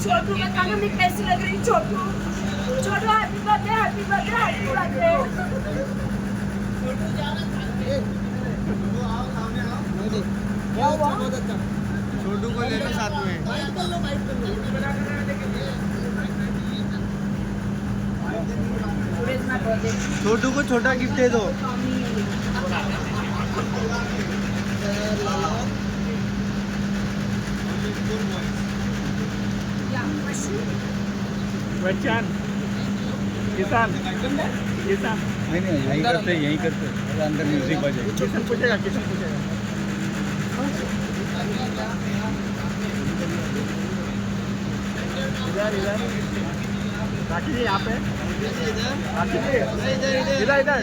छोटू बताना मैं कैसी लग रही Chhotu Chhotu happy birthday happy birthday happy birthday Chhotu को ले लो साथ में। छोटू को छोटा गिफ्ट दे दो। बच्चन किसान किसान नहीं यहीं करते अंदर म्यूजिक बजे। किशन पूछेगा इधर राखी जी यहाँ पे राखी जी इधर